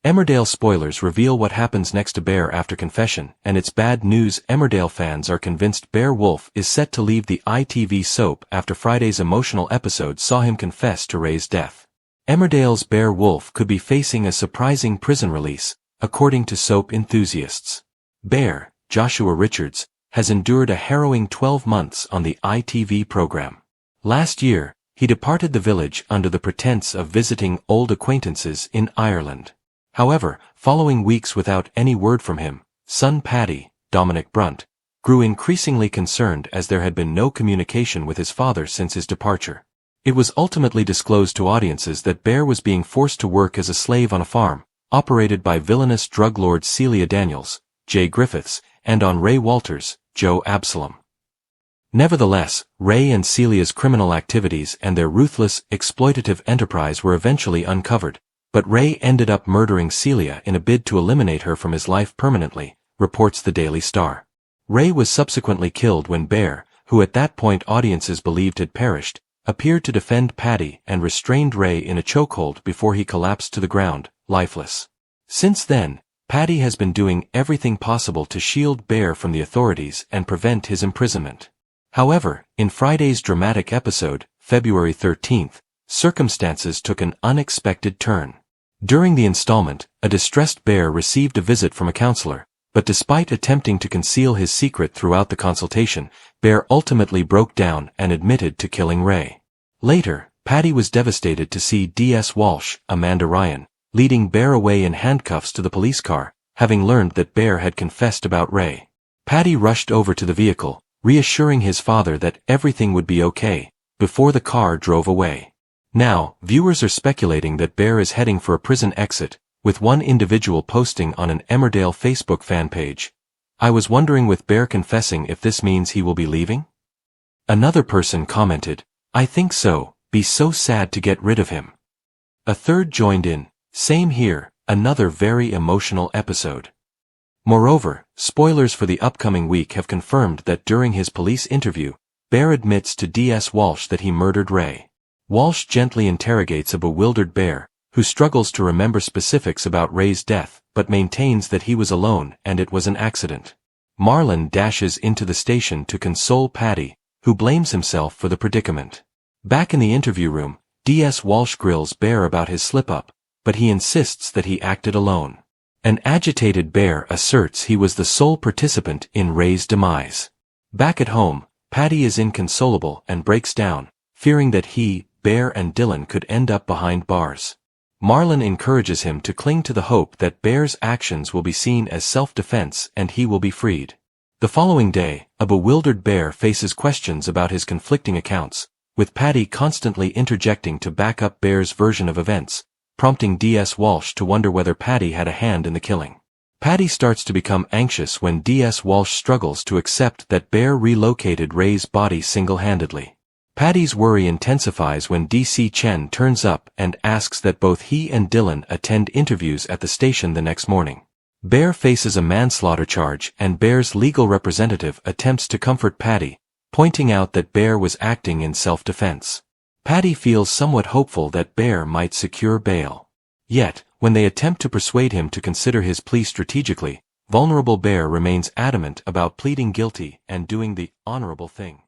Emmerdale spoilers reveal what happens next to Bear after confession, and it's bad news. Emmerdale fans are convinced Bear Wolf is set to leave the ITV soap after Friday's emotional episode saw him confess to Ray's death. Emmerdale's Bear Wolf could be facing a surprising prison release, according to soap enthusiasts. Bear, Joshua Richards, has endured a harrowing 12 months on the ITV program. Last year, he departed the village under the pretense of visiting old acquaintances in Ireland. However, following weeks without any word from him, son Paddy, Dominic Brunt, grew increasingly concerned as there had been no communication with his father since his departure. It was ultimately disclosed to audiences that Bear was being forced to work as a slave on a farm, operated by villainous drug lords Celia Daniels, Jay Griffiths, and on Ray Walters, Joe Absalom. Nevertheless, Ray and Celia's criminal activities and their ruthless, exploitative enterprise were eventually uncovered, but Ray ended up murdering Celia in a bid to eliminate her from his life permanently, reports the Daily Star. Ray was subsequently killed when Bear, who at that point audiences believed had perished, appeared to defend Paddy and restrained Ray in a chokehold before he collapsed to the ground, lifeless. Since then, Paddy has been doing everything possible to shield Bear from the authorities and prevent his imprisonment. However, in Friday's dramatic episode, February 13th, circumstances took an unexpected turn. During the installment, a distressed Bear received a visit from a counselor, but despite attempting to conceal his secret throughout the consultation, Bear ultimately broke down and admitted to killing Ray. Later, Paddy was devastated to see D.S. Walsh, Amanda Ryan, leading Bear away in handcuffs to the police car, having learned that Bear had confessed about Ray. Paddy rushed over to the vehicle, reassuring his father that everything would be okay, before the car drove away. Now, viewers are speculating that Bear is heading for a prison exit, with one individual posting on an Emmerdale Facebook fan page, "I was wondering with Bear confessing if this means he will be leaving?" Another person commented, "I think so, be so sad to get rid of him." A third joined in, "Same here, another very emotional episode." Moreover, spoilers for the upcoming week have confirmed that during his police interview, Bear admits to D.S. Walsh that he murdered Ray. Walsh gently interrogates a bewildered Bear, who struggles to remember specifics about Ray's death, but maintains that he was alone and it was an accident. Marlon dashes into the station to console Paddy, who blames himself for the predicament. Back in the interview room, D.S. Walsh grills Bear about his slip-up, but he insists that he acted alone. An agitated Bear asserts he was the sole participant in Ray's demise. Back at home, Paddy is inconsolable and breaks down, fearing that he, Bear and Dylan could end up behind bars. Marlon encourages him to cling to the hope that Bear's actions will be seen as self-defense and he will be freed. The following day, a bewildered Bear faces questions about his conflicting accounts, with Paddy constantly interjecting to back up Bear's version of events, prompting D.S. Walsh to wonder whether Paddy had a hand in the killing. Paddy starts to become anxious when D.S. Walsh struggles to accept that Bear relocated Ray's body single-handedly. Paddy's worry intensifies when D.C. Chen turns up and asks that both he and Dylan attend interviews at the station the next morning. Bear faces a manslaughter charge and Bear's legal representative attempts to comfort Paddy, pointing out that Bear was acting in self-defense. Paddy feels somewhat hopeful that Bear might secure bail. Yet, when they attempt to persuade him to consider his plea strategically, vulnerable Bear remains adamant about pleading guilty and doing the honorable thing.